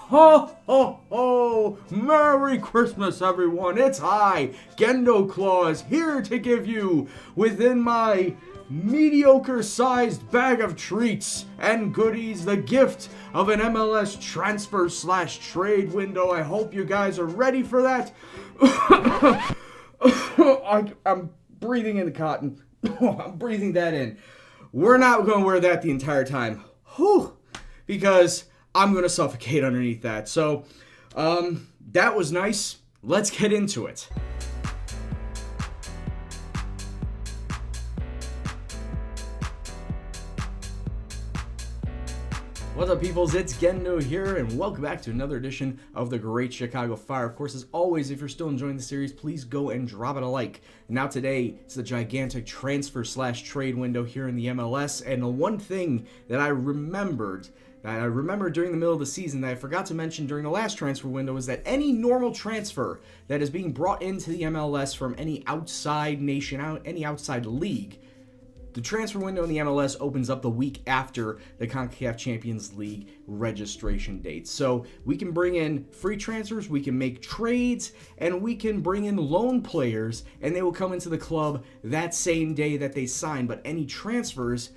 Ho ho ho! Merry Christmas, everyone! It's I, Gendo Claus, here to give you, within my mediocre-sized bag of treats and goodies, the gift of an MLS transfer/trade window. I hope you guys are ready for that. I'm breathing in the cotton. I'm breathing that in. We're not going to wear that the entire time. Whew, because I'm going to suffocate underneath that. So, that was nice. Let's get into it. What's up, peoples? It's Gendo here, and welcome back to another edition of the Great Chicago Fire. Of course, as always, if you're still enjoying the series, please go and drop it a like. Now today, it's the gigantic transfer/trade window here in the MLS, and the one thing that I remembered during the middle of the season that I forgot to mention during the last transfer window is that any normal transfer that is being brought into the MLS from any outside nation, any outside league, the transfer window in the MLS opens up the week after the CONCACAF Champions League registration date. So we can bring in free transfers, we can make trades, and we can bring in loan players, and they will come into the club that same day that they sign. But any transfers,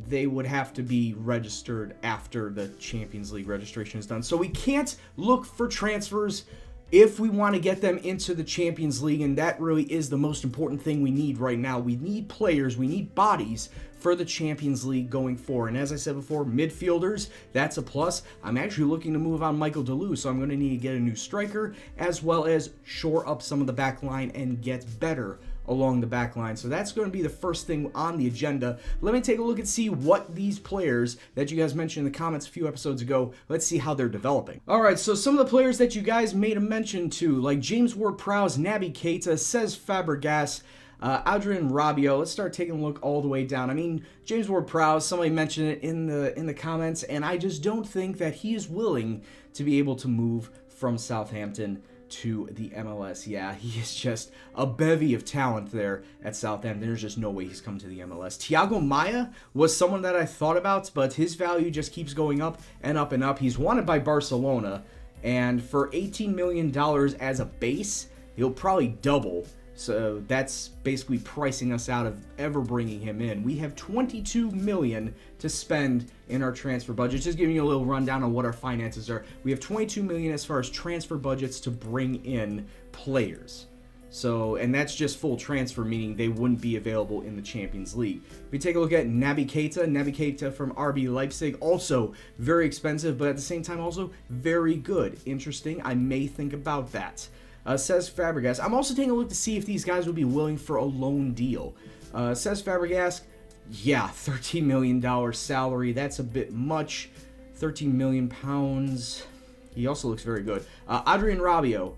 they would have to be registered after the Champions League registration is done. So we can't look for transfers if we want to get them into the Champions League, and that really is the most important thing we need right now. We need players, we need bodies for the Champions League going forward. And as I said before, midfielders, that's a plus. I'm actually looking to move on Michael DeLue, so I'm going to need to get a new striker, as well as shore up some of the back line and get better along the back line. So that's going to be the first thing on the agenda. Let me take a look and see what these players that you guys mentioned in the comments a few episodes ago, let's see how they're developing. All right, so some of the players that you guys made a mention to, like James Ward-Prowse, Naby Keita, Cesc Fabregas, Adrien Rabiot. Let's start taking a look all the way down. I mean, James Ward-Prowse, somebody mentioned it in the comments, and I just don't think that he is willing to be able to move from Southampton to the MLS. Yeah, he is just a bevy of talent there at Southampton. There's just no way he's come to the MLS. Thiago Maia was someone that I thought about, but his value just keeps going up and up and up. He's wanted by Barcelona, and for $18 million as a base, he'll probably double. So that's basically pricing us out of ever bringing him in. We have $22 million to spend in our transfer budget. Just giving you a little rundown on what our finances are. We have $22 million as far as transfer budgets to bring in players. So, and that's just full transfer, meaning they wouldn't be available in the Champions League. If we take a look at Naby Keita from RB Leipzig, also very expensive, but at the same time also very good. Interesting. I may think about that. Cesc Fabregas. I'm also taking a look to see if these guys would be willing for a loan deal. Cesc Fabregas, yeah, $13 million salary. That's a bit much. 13 million pounds. He also looks very good. Adrien Rabiot,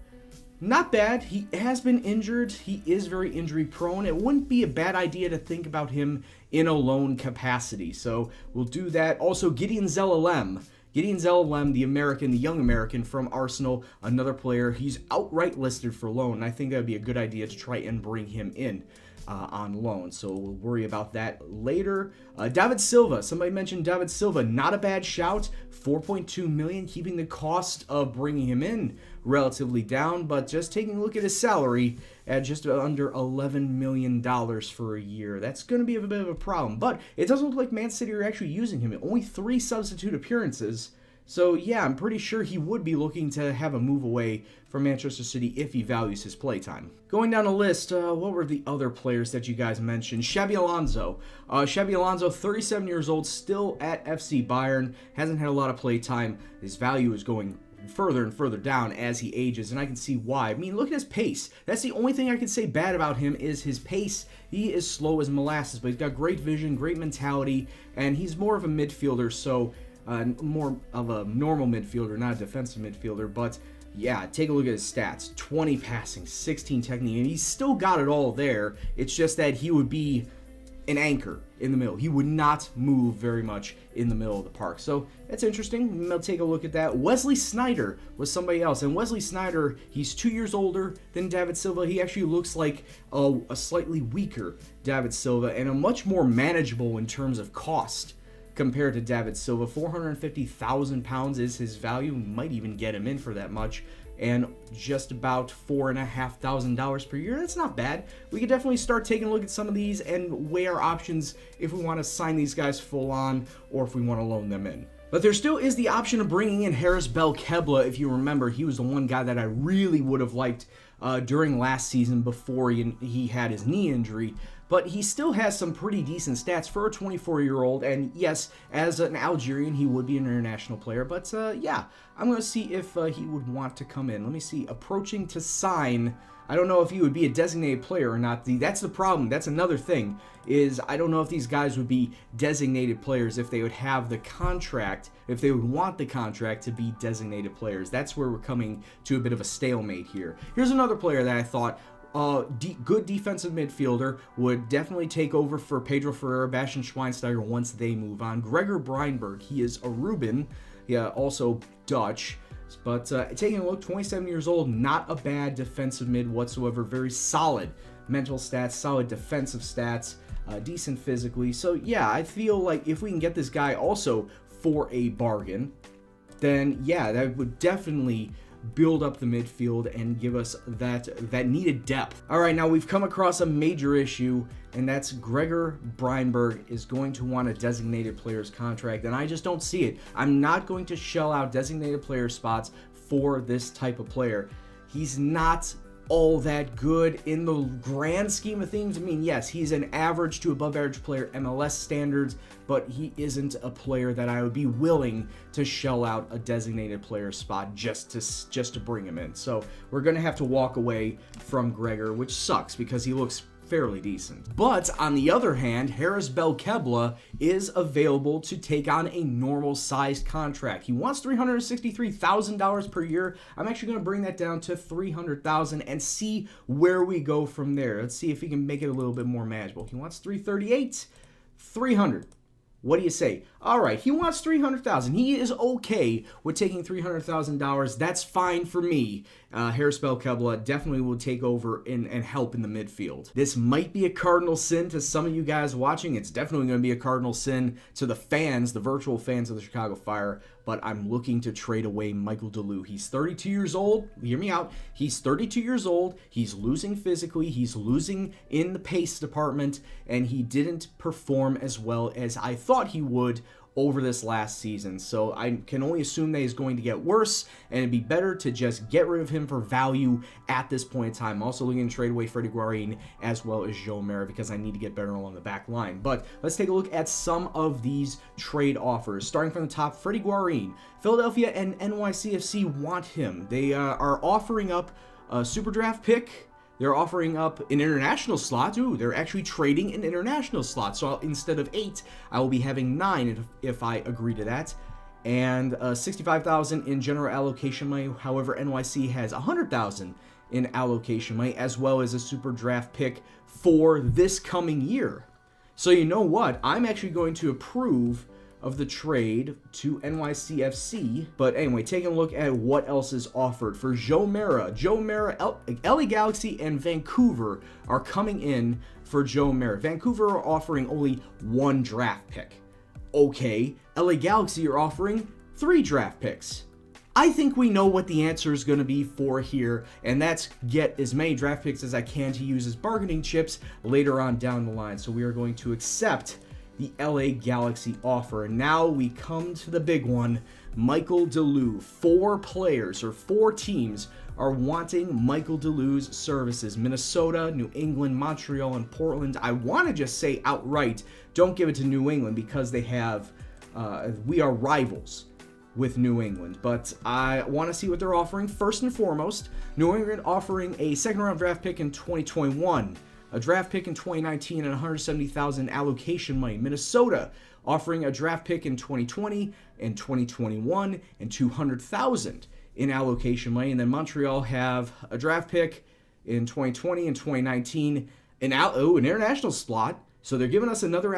not bad. He has been injured. He is very injury prone. It wouldn't be a bad idea to think about him in a loan capacity. So we'll do that. Also, Gideon Zelalem, the young American from Arsenal, another player. He's outright listed for loan, and I think that would be a good idea to try and bring him in on loan. So we'll worry about that later. David Silva, somebody mentioned David Silva. Not a bad shout. 4.2 million, keeping the cost of bringing him in relatively down, but just taking a look at his salary at just under $11 million for a year. That's going to be a bit of a problem, but it doesn't look like Man City are actually using him. Only 3 substitute appearances. So yeah, I'm pretty sure he would be looking to have a move away from Manchester City if he values his playtime. Going down the list, what were the other players that you guys mentioned? Xabi Alonso. Xabi Alonso, 37 years old, still at FC Bayern. Hasn't had a lot of playtime. His value is going further and further down as he ages, and I can see why. I mean, look at his pace. That's the only thing I can say bad about him is his pace. He is slow as molasses, but he's got great vision, great mentality, and he's more of a midfielder, so more of a normal midfielder, not a defensive midfielder. But yeah, take a look at his stats. 20 passing, 16 technique, and he's still got it all there. It's just that he would be an anchor in the middle. He would not move very much in the middle of the park. So that's interesting. We'll take a look at that. Wesley Sneijder was somebody else. And Wesley Sneijder, he's 2 years older than David Silva. He actually looks like a slightly weaker David Silva and a much more manageable in terms of cost compared to David Silva. 450,000 pounds is his value. Might even get him in for that much. And just about $4,500 per year. That's not bad. We could definitely start taking a look at some of these and weigh our options if we want to sign these guys full on or if we want to loan them in. But there still is the option of bringing in Harris Belkebla. If you remember, he was the one guy that I really would have liked during last season before he had his knee injury. But he still has some pretty decent stats for a 24-year-old. And yes, as an Algerian, he would be an international player. But yeah, I'm going to see if he would want to come in. Let me see. Approaching to sign. I don't know if he would be a designated player or not. That's the problem. That's another thing, is I don't know if these guys would be designated players, if they would have the contract, if they would want the contract to be designated players. That's where we're coming to a bit of a stalemate here. Here's another player that I thought, good defensive midfielder, would definitely take over for Pedro Ferreira, Bastian Schweinsteiger once they move on. Gregor Breinberg, he is a Reuben, yeah, also Dutch. But taking a look, 27 years old, not a bad defensive mid whatsoever. Very solid mental stats, solid defensive stats, decent physically. So yeah, I feel like if we can get this guy also for a bargain, then yeah, that would definitely build up the midfield and give us that needed depth. All right, now we've come across a major issue, and that's Gregor Breinberg is going to want a designated player's contract, and I just don't see it. I'm not going to shell out designated player spots for this type of player. He's not all that good in the grand scheme of things. I mean, yes, he's an average to above average player, MLS standards, but he isn't a player that I would be willing to shell out a designated player spot just to bring him in. So we're going to have to walk away from Gregor, which sucks because he looks fairly decent. But on the other hand, Harris Belkebla is available to take on a normal sized contract. He wants $363,000 per year. I'm actually going to bring that down to $300,000 and see where we go from there. Let's see if he can make it a little bit more manageable. He wants $338,000, $300,000. What do you say? All right, he wants $300,000. He is okay with taking $300,000. That's fine for me. Harris Belkebla definitely will take over and help in the midfield. This might be a cardinal sin to some of you guys watching. It's definitely going to be a cardinal sin to the fans, the virtual fans of the Chicago Fire. But I'm looking to trade away Michael Deleu. He's 32 years old. Hear me out. He's 32 years old. He's losing physically. He's losing in the pace department. And he didn't perform as well as I thought he would over this last season. So I can only assume that he's going to get worse, and it'd be better to just get rid of him for value at this point in time. I'm also looking to trade away Freddie Guarin as well as Joe Mera because I need to get better along the back line. But let's take a look at some of these trade offers. Starting from the top, Freddie Guarin. Philadelphia and NYCFC want him. They are offering up a super draft pick. They're offering up an international slot. Ooh, they're actually trading an international slot. So instead of 8, I will be having 9 if I agree to that. And $65,000 in general allocation money. However, NYC has $100,000 in allocation money, as well as a super draft pick for this coming year. So you know what? I'm actually going to approve of the trade to NYCFC. But anyway, taking a look at what else is offered for Joe Mera. LA Galaxy and Vancouver are coming in for Joe Mera. Vancouver are offering only 1 draft pick. Okay, LA Galaxy are offering 3 draft picks. I think we know what the answer is going to be for here, and that's get as many draft picks as I can to use as bargaining chips later on down the line. So we are going to accept the LA Galaxy offer. And now we come to the big one, Michael Deleu. 4 teams are wanting Michael Deleu's services. Minnesota, New England, Montreal, and Portland. I want to just say outright, don't give it to New England because they have, we are rivals with New England. But I want to see what they're offering. First and foremost, New England offering a second-round draft pick in 2021. A draft pick in 2019 and $170,000 allocation money. Minnesota offering a draft pick in 2020 and 2021 and $200,000 in allocation money. And then Montreal have a draft pick in 2020 and 2019, an international slot. So they're giving us another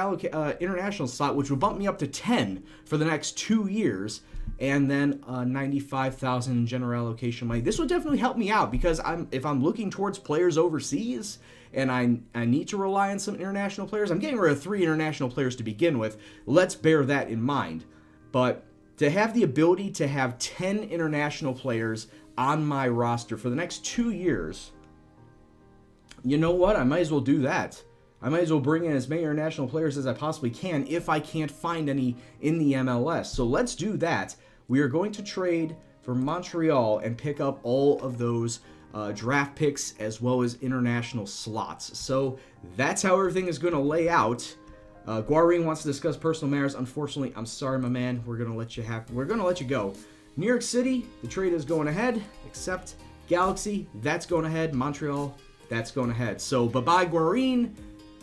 international slot, which will bump me up to 10 for the next 2 years. And then $95,000 in general allocation money. This would definitely help me out because if I'm looking towards players overseas, and I need to rely on some international players. I'm getting rid of 3 international players to begin with. Let's bear that in mind. But to have the ability to have 10 international players on my roster for the next 2 years, you know what? I might as well do that. I might as well bring in as many international players as I possibly can if I can't find any in the MLS. So let's do that. We are going to trade for Montreal and pick up all of those draft picks as well as international slots. So that's how everything is going to lay out. Guarin wants to discuss personal matters. Unfortunately, I'm sorry, my man. We're gonna let you go. New York City, the trade is going ahead. Except Galaxy, that's going ahead. Montreal, that's going ahead. So bye-bye Guarin,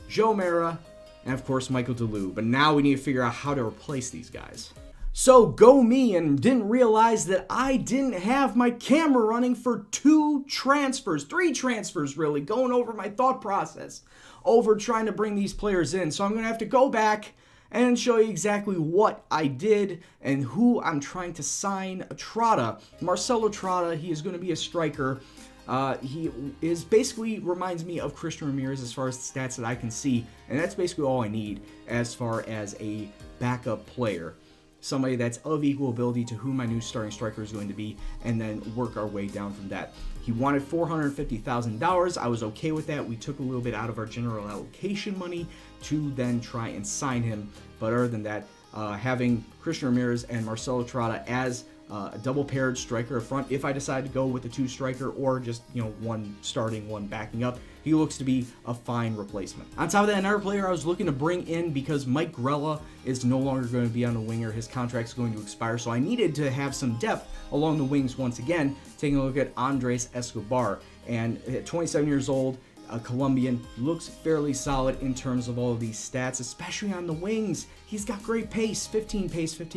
Joe Mara, and of course Michael Deleu. But now we need to figure out how to replace these guys. So go me, and didn't realize that I didn't have my camera running for 3 transfers really, going over my thought process over trying to bring these players in. So I'm going to have to go back and show you exactly what I did and who I'm trying to sign. Trotta, Marcelo Trotta, he is going to be a striker. He is basically reminds me of Christian Ramirez as far as the stats that I can see, and that's basically all I need as far as a backup player. Somebody that's of equal ability to who my new starting striker is going to be, and then work our way down from that. He wanted $450,000. I was okay with that. We took a little bit out of our general allocation money to then try and sign him. But other than that, having Christian Ramirez and Marcelo Trotta as a double-paired striker up front, if I decide to go with the 2 striker or just, one starting, one backing up, he looks to be a fine replacement. On top of that, another player I was looking to bring in because Mike Grella is no longer going to be on the winger. His contract is going to expire, so I needed to have some depth along the wings once again. Taking a look at Andres Escobar, and at 27 years old, a Colombian, looks fairly solid in terms of all of these stats, especially on the wings. He's got great pace, 15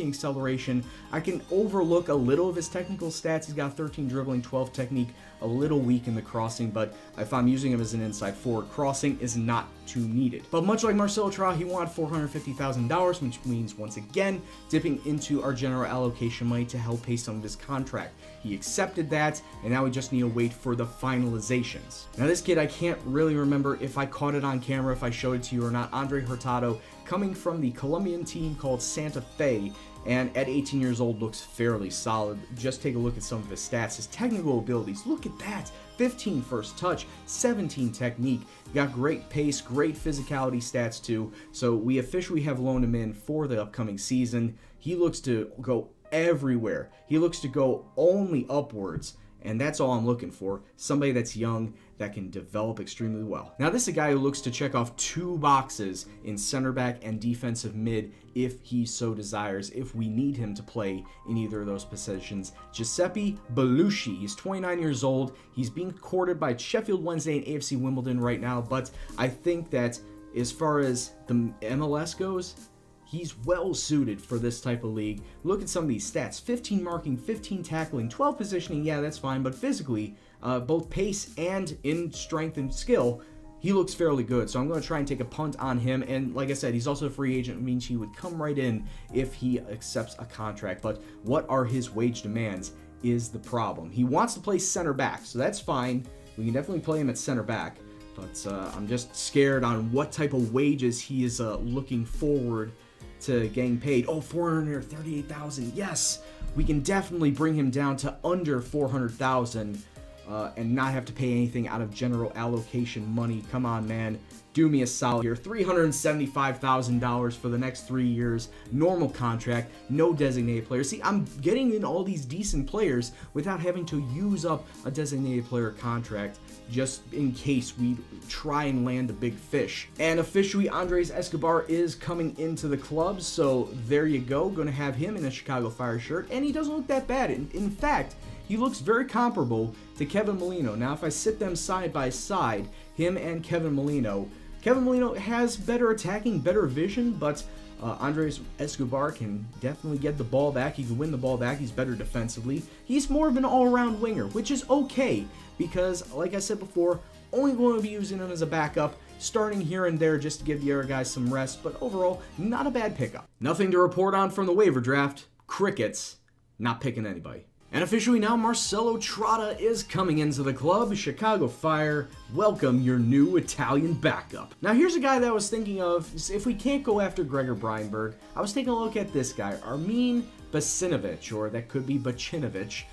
acceleration. I can overlook a little of his technical stats. He's got 13 dribbling, 12 technique, a little weak in the crossing, but if I'm using him as an inside forward, crossing is not too needed. But much like Marcelo Trotta, he wanted $450,000, which means once again dipping into our general allocation money to help pay some of his contract. He accepted that, and now we just need to wait for the finalizations. Now this kid, I can't really remember if I caught it on camera, if I showed it to you or not. Andre Hurtado, coming from the Colombian team called Santa Fe, and at 18 years old looks fairly solid. Just take a look at some of his stats, his technical abilities. Look at that. 15 first touch, 17 technique. Got great pace, great physicality stats too. So we officially have loaned him in for the upcoming season. He looks to go everywhere. He looks to go only upwards, and that's all I'm looking for. Somebody that's young, that can develop extremely well. Now this is a guy who looks to check off 2 boxes in center back and defensive mid if he so desires, if we need him to play in either of those positions. Giuseppe Belushi, he's 29 years old. He's being courted by Sheffield Wednesday and AFC Wimbledon right now, but I think that as far as the MLS goes, he's well suited for this type of league. Look at some of these stats. 15 marking, 15 tackling, 12 positioning, yeah, that's fine, but physically, both pace and in strength and skill, he looks fairly good. So I'm going to try and take a punt on him. And like I said, he's also a free agent. It means he would come right in if he accepts a contract. But what are his wage demands is the problem. He wants to play center back, so that's fine. We can definitely play him at center back. But I'm just scared on what type of wages he is looking forward to getting paid. Oh, $438,000. Yes, we can definitely bring him down to under $400,000 and not have to pay anything out of general allocation money. Come on, man. Do me a solid here. $375,000 for the next 3 years. Normal contract. No designated player. See, I'm getting in all these decent players without having to use up a designated player contract just in case we try and land a big fish. And officially, Andres Escobar is coming into the club, so there you go. Going to have him in a Chicago Fire shirt, and he doesn't look that bad. In fact, he looks very comparable to Kevin Molino. Now, if I sit them side by side, him and Kevin Molino has better attacking, better vision, but Andres Escobar can definitely get the ball back. He can win the ball back. He's better defensively. He's more of an all-around winger, which is okay because, like I said before, only going to be using him as a backup, starting here and there just to give the other guys some rest, but overall, not a bad pickup. Nothing to report on from the waiver draft. Crickets. Not picking anybody. And officially now, Marcelo Trotta is coming into the club. Chicago Fire, welcome your new Italian backup. Now here's a guy that I was thinking of, if we can't go after Gregor Breinberg, I was taking a look at this guy, Armin Bacinovic, or that could be Bacinovic.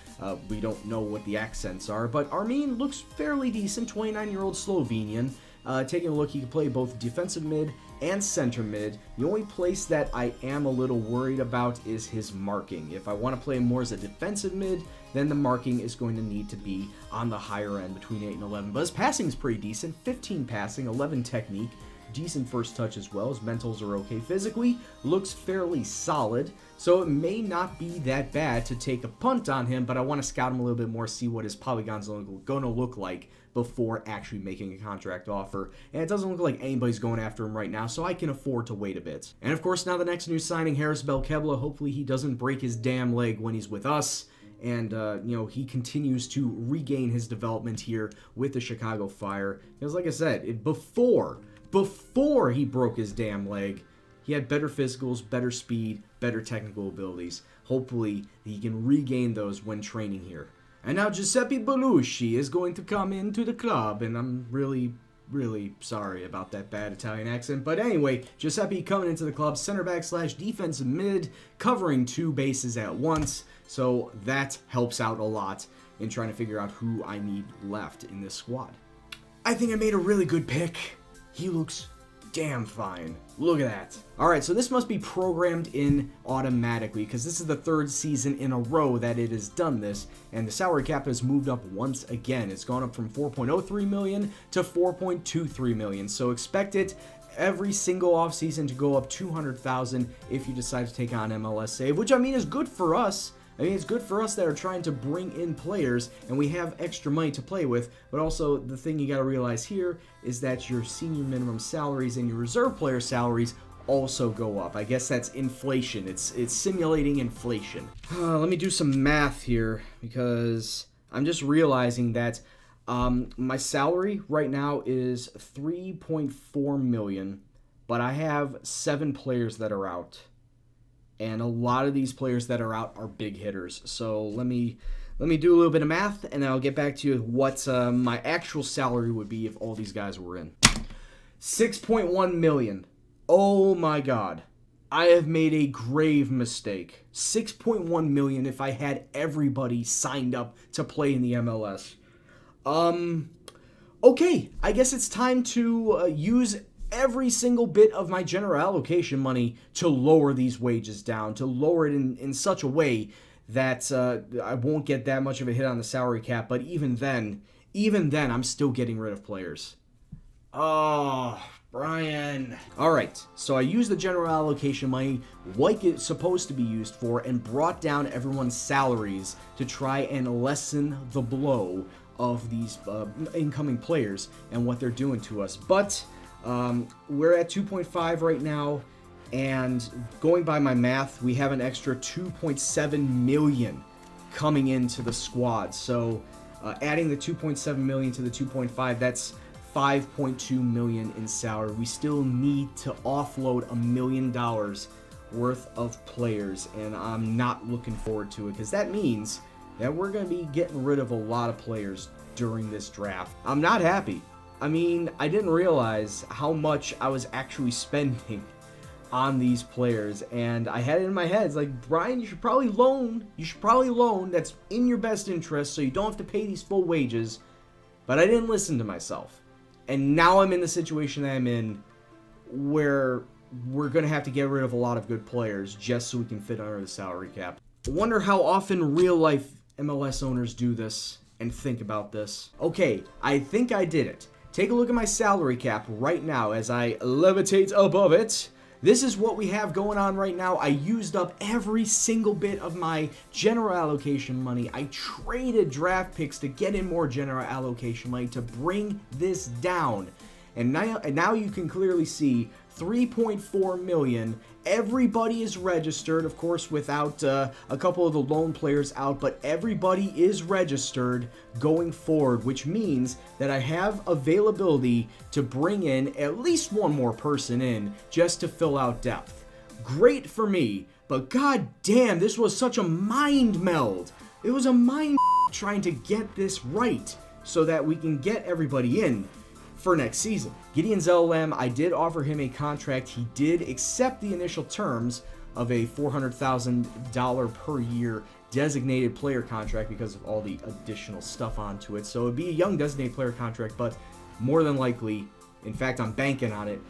We don't know what the accents are, but Armin looks fairly decent, 29-year-old Slovenian. Taking a look, he can play both defensive mid and center mid. The only place that I am a little worried about is his marking. If I want to play him more as a defensive mid, then the marking is going to need to be on the higher end, between 8 and 11. But his passing is pretty decent, 15 passing, 11 technique, decent first touch as well. His mentals are okay. Physically, looks fairly solid, so it may not be that bad to take a punt on him, but I want to scout him a little bit more, see what his polygon's going to look like before actually making a contract offer. And it doesn't look like anybody's going after him right now, so I can afford to wait a bit. And of course, now the next new signing, Harris Belkebla. Hopefully he doesn't break his damn leg when he's with us, and he continues to regain his development here with the Chicago Fire. Because like I said, before he broke his damn leg, he had better physicals, better speed, better technical abilities. Hopefully he can regain those when training here. And now Giuseppe Belushi is going to come into the club, and I'm really sorry about that bad Italian accent. But anyway, Giuseppe coming into the club, center back / defensive mid, covering 2 bases at once. So that helps out a lot in trying to figure out who I need left in this squad. I think I made a really good pick. He looks damn fine. Look at that. Alright, so this must be programmed in automatically, because this is the 3rd season in a row that it has done this, and the salary cap has moved up once again. It's gone up from $4.03 million to $4.23 million, so expect it every single offseason to go up $200,000 if you decide to take on MLS Save, which I mean is good for us. I mean, it's good for us that are trying to bring in players, and we have extra money to play with, but also the thing you got to realize here is that your senior minimum salaries and your reserve player salaries also go up. I guess that's inflation. It's simulating inflation. Let me do some math here, because I'm just realizing that my salary right now is $3.4 million, but I have 7 players that are out. And a lot of these players that are out are big hitters. So let me do a little bit of math, and then I'll get back to you what my actual salary would be if all these guys were in. $6.1 million. Oh my God. I have made a grave mistake. $6.1 million if I had everybody signed up to play in the MLS. Okay, I guess it's time to use every single bit of my general allocation money to lower these wages down, to lower it in such a way that I won't get that much of a hit on the salary cap, but even then, I'm still getting rid of players. Oh, Brian. Alright, so I used the general allocation money like it's supposed to be used for and brought down everyone's salaries to try and lessen the blow of these incoming players and what they're doing to us. But we're at 2.5 right now, and going by my math, we have an extra 2.7 million coming into the squad. So adding the 2.7 million to the 2.5, that's 5.2 million in salary. We still need to offload $1 million worth of players, and I'm not looking forward to it, because that means that we're going to be getting rid of a lot of players during this draft. I'm not happy. I mean, I didn't realize how much I was actually spending on these players, and I had it in my head. It's like, Brian, you should probably loan. That's in your best interest, so you don't have to pay these full wages. But I didn't listen to myself. And now I'm in the situation that I'm in, where we're going to have to get rid of a lot of good players just so we can fit under the salary cap. I wonder how often real-life MLS owners do this and think about this. Okay, I think I did it. Take a look at my salary cap right now as I levitate above it. This is what we have going on right now. I used up every single bit of my general allocation money. I traded draft picks to get in more general allocation money to bring this down. And now you can clearly see 3.4 million. Everybody is registered, of course, without a couple of the lone players out, but everybody is registered going forward, which means that I have availability to bring in at least one more person in just to fill out depth. Great for me, but god damn, this was such a mind meld. It was a mind trying to get this right so that we can get everybody in for next season. Gideon Zelalem, I did offer him a contract. He did accept the initial terms of a $400,000 per year designated player contract because of all the additional stuff onto it. So it'd be a young designated player contract, but more than likely, in fact, I'm banking on it,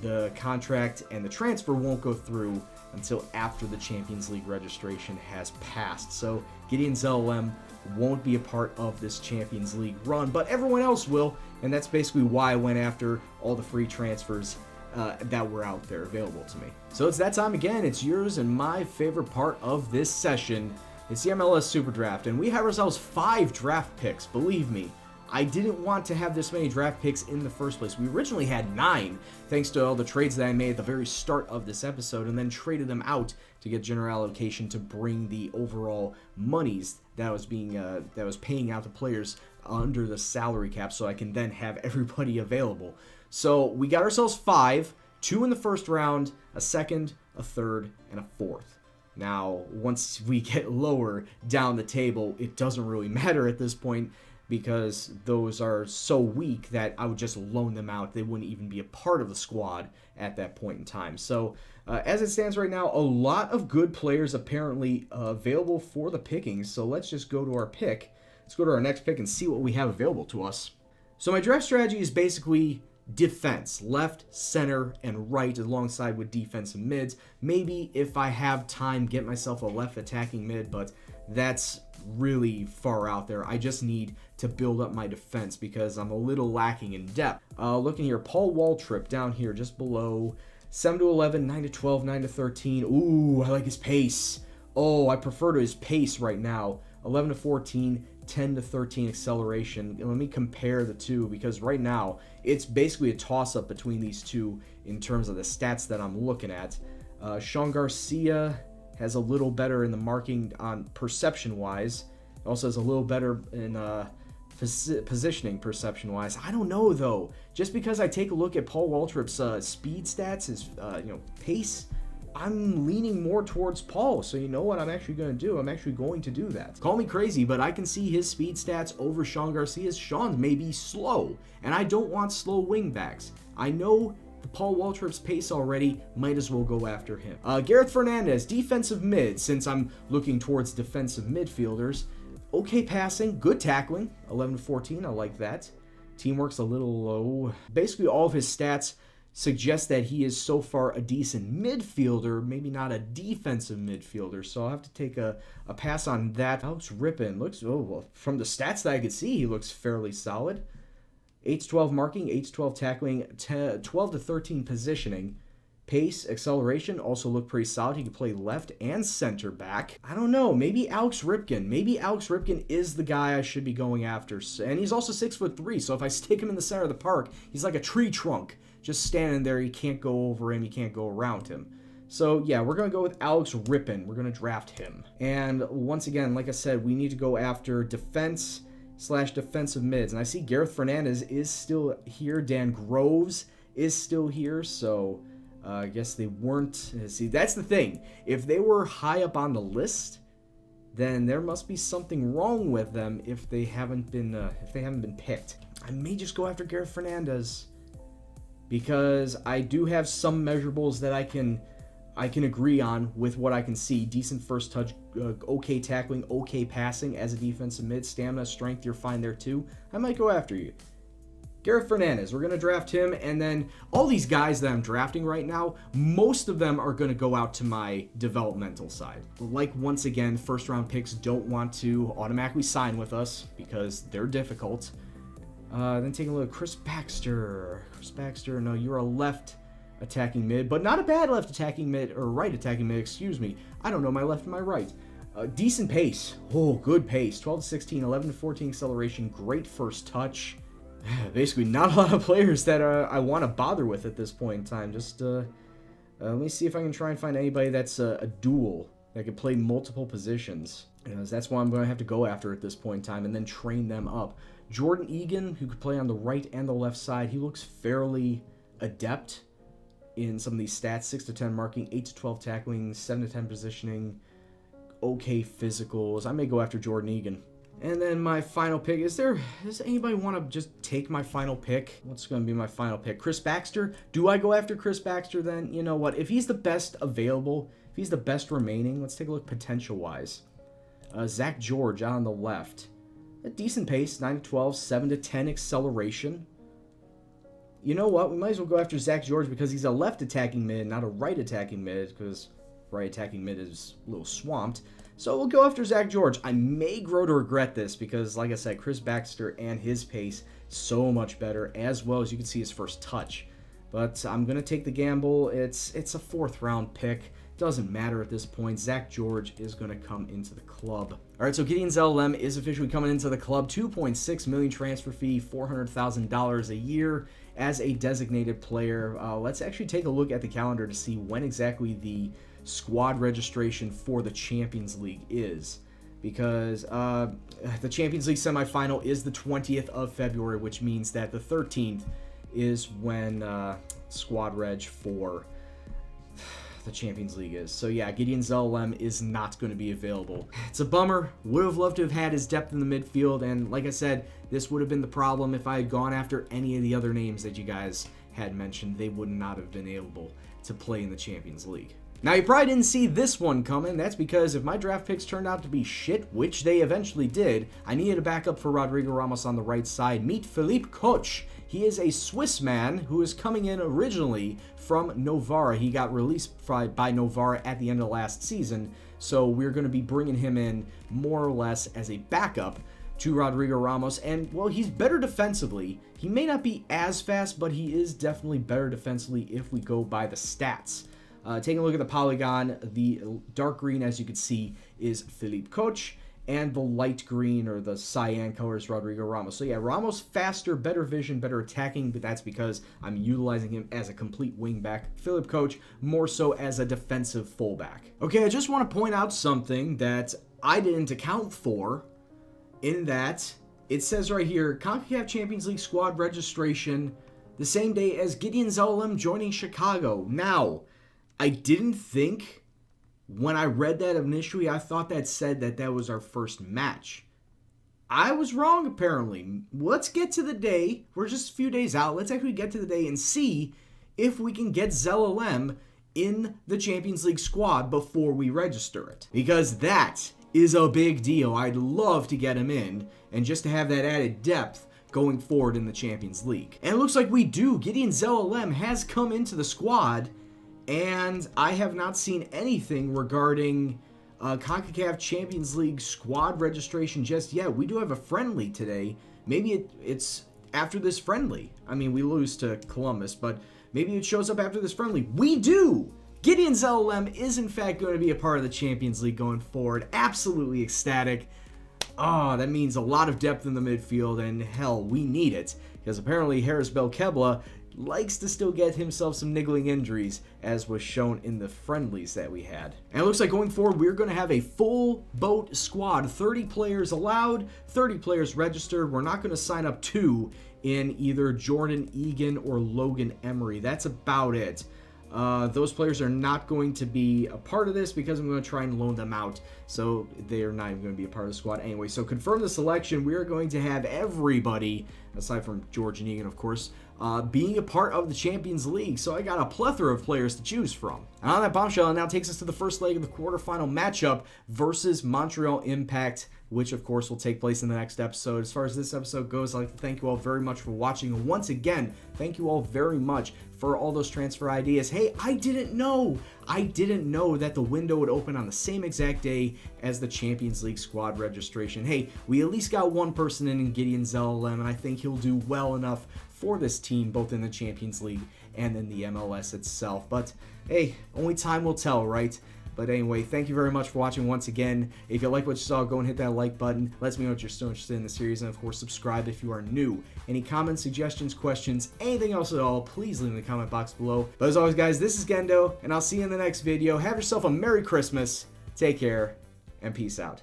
the contract and the transfer won't go through until after the Champions League registration has passed. So Gideon Zelalem won't be a part of this Champions League run, but everyone else will, and that's basically why I went after all the free transfers that were out there available to me. So it's that time again. It's yours and my favorite part of this session. It's the MLS Super Draft, and we have ourselves 5 draft picks. Believe me, I didn't want to have this many draft picks in the first place. We originally had 9, thanks to all the trades that I made at the very start of this episode, and then traded them out to get general allocation to bring the overall monies that was paying out the players under the salary cap, so I can then have everybody available. So we got ourselves 5, 2 in the first round, a second, a third, and a fourth. Now, once we get lower down the table, it doesn't really matter at this point, because those are so weak that I would just loan them out. They wouldn't even be a part of the squad at that point in time. So as it stands right now, a lot of good players apparently available for the pickings. So let's just go to our pick. Let's go to our next pick and see what we have available to us. So my draft strategy is basically defense, left, center, and right, alongside with defensive mids. Maybe if I have time, get myself a left attacking mid, but that's really far out there. I just need to build up my defense because I'm a little lacking in depth. Looking here, Paul Waltrip down here just below, 7 to 11, 9 to 12, 9 to 13. Ooh, I like his pace. Oh, I prefer to his pace right now. 11 to 14, 10 to 13 acceleration. Let me compare the two, because right now it's basically a toss-up between these two in terms of the stats that I'm looking at. Sean Garcia has a little better in the marking on perception-wise. Also has a little better in positioning perception-wise. I don't know, though. Just because I take a look at Paul Waltrip's speed stats, his pace, I'm leaning more towards Paul. So you know what I'm actually going to do? I'm actually going to do that. Call me crazy, but I can see his speed stats over Sean Garcia's. Sean's may be slow, and I don't want slow wingbacks. I know Paul Waltrip's pace already, might as well go after him. Gareth Fernandez, defensive mid, since I'm looking towards defensive midfielders. Okay passing, good tackling, 11 to 14, I like that. Teamwork's a little low. Basically all of his stats suggest that he is so far a decent midfielder, maybe not a defensive midfielder, so I'll have to take a pass on that. Alex Rippin looks, well, from the stats that I could see, he looks fairly solid. 8 to 12 marking, 8 to 12 tackling, 12 to 13 positioning. Pace, acceleration also look pretty solid. He can play left and center back. I don't know, maybe Alex Ripken. Maybe Alex Ripken is the guy I should be going after. And he's also 6'3", so if I stick him in the center of the park, he's like a tree trunk. Just standing there, you can't go over him, you can't go around him. So yeah, we're going to go with Alex Rippin. We're going to draft him. And once again, like I said, we need to go after defense/defensive mids. And I see Gareth Fernandez is still here. Dan Groves is still here. So I guess they weren't. See, that's the thing. If they were high up on the list, then there must be something wrong with them if they haven't been picked. I may just go after Gareth Fernandez, because I do have some measurables that I can agree on with what I can see. Decent first touch, okay tackling, okay passing as a defensive mid, stamina, strength, you're fine there too. I might go after you. Gareth Fernandez, we're going to draft him, and then all these guys that I'm drafting right now, most of them are going to go out to my developmental side. Like, once again, first round picks don't want to automatically sign with us because they're difficult. Then taking a look, Chris Baxter. Chris Baxter, no, you're a left attacking mid, but not a bad left attacking mid, or right attacking mid, excuse me. I don't know my left and my right. Decent pace. Oh, good pace. 12 to 16, 11 to 14 acceleration, great first touch. Basically, not a lot of players that I want to bother with at this point in time. Just let me see if I can try and find anybody that's a dual that can play multiple positions. That's what I'm going to have to go after at this point in time, and then train them up. Jordan Egan, who could play on the right and the left side, he looks fairly adept in some of these stats. 6 to 10 marking, 8 to 12 tackling, 7 to 10 positioning. okay physicals. I may go after Jordan Egan. And then my final pick, does anybody want to just take my final pick? What's going to be my final pick? Chris Baxter? Do I go after Chris Baxter then? You know what? If he's the best available, if he's the best remaining, let's take a look potential-wise. Zach George out on the left. A decent pace, 9-12, 7-10 acceleration. You know what? We might as well go after Zach George because he's a left attacking mid, not a right attacking mid, because right attacking mid is a little swamped. So we'll go after Zach George. I may grow to regret this because, like I said, Chris Baxter and his pace so much better, as well as you can see his first touch. But I'm going to take the gamble. It's a 4th round pick. Doesn't matter at this point. Zach George is going to come into the club. All right, so Gideon Zelalem is officially coming into the club. $2.6 million transfer fee, $400,000 a year as a designated player. Let's actually take a look at the calendar to see when exactly the squad registration for the Champions League is, because the Champions League semifinal is the 20th of February, which means that the 13th is when squad reg for the Champions League is. So yeah, Gideon Zelalem is not going to be available. It's a bummer. Would have loved to have had his depth in the midfield, and like I said, this would have been the problem if I had gone after any of the other names that you guys had mentioned. They would not have been able to play in the Champions League. Now, you probably didn't see this one coming. That's because if my draft picks turned out to be shit, which they eventually did, I needed a backup for Rodrigo Ramos on the right side. Meet Philippe Koch. He is a Swiss man who is coming in originally from Novara. He got released by Novara at the end of last season, so we're going to be bringing him in more or less as a backup to Rodrigo Ramos. And, well, he's better defensively. He may not be as fast, but he is definitely better defensively if we go by the stats. Taking a look at the polygon, the dark green, as you can see, is Philippe Koch, and the light green, or the cyan color, is Rodrigo Ramos. So yeah, Ramos faster, better vision, better attacking, but that's because I'm utilizing him as a complete wingback. Philippe Koch more so as a defensive fullback. Okay, I just want to point out something that I didn't account for, in that it says right here, CONCACAF Champions League squad registration the same day as Gideon Zelalem joining Chicago. Now, I didn't think, when I read that initially, I thought that said that that was our first match. I was wrong, apparently. Let's get to the day. We're just a few days out. Let's actually get to the day and see if we can get Zelalem in the Champions League squad before we register it. Because that is a big deal. I'd love to get him in, and just to have that added depth going forward in the Champions League. And it looks like we do. Gideon Zelalem has come into the squad, and I have not seen anything regarding CONCACAF Champions League squad registration just yet. We do have a friendly today. Maybe it's after this friendly. I mean, we lose to Columbus, but maybe it shows up after this friendly. We do! Gideon Zelalem is in fact going to be a part of the Champions League going forward. Absolutely ecstatic. Oh, that means a lot of depth in the midfield, and hell, we need it, because apparently Harris Belkebla likes to still get himself some niggling injuries, as was shown in the friendlies that we had. And it looks like going forward, we're going to have a full boat squad. 30 players allowed, 30 players registered. We're not going to sign up 2 in either Jordan Egan or Logan Emery. That's about it. Those players are not going to be a part of this because I'm going to try and loan them out, so they are not even going to be a part of the squad anyway. So confirm the selection. We are going to have everybody, aside from George and Egan, of course, being a part of the Champions League. So I got a plethora of players to choose from. And on that bombshell, it now takes us to the first leg of the quarterfinal matchup versus Montreal Impact, which of course will take place in the next episode. As far as this episode goes, I'd like to thank you all very much for watching. And once again, thank you all very much for all those transfer ideas. Hey, I didn't know that the window would open on the same exact day as the Champions League squad registration. Hey, we at least got one person in Gideon Zelalem, and I think he'll do well enough for this team, both in the Champions League and in the MLS itself. But hey, only time will tell, right? But anyway, thank you very much for watching once again. If you like what you saw, go and hit that like button. Let me know if you're still interested in the series. And of course, subscribe if you are new. Any comments, suggestions, questions, anything else at all, please leave in the comment box below. But as always, guys, this is Gendo, and I'll see you in the next video. Have yourself a Merry Christmas. Take care, and peace out.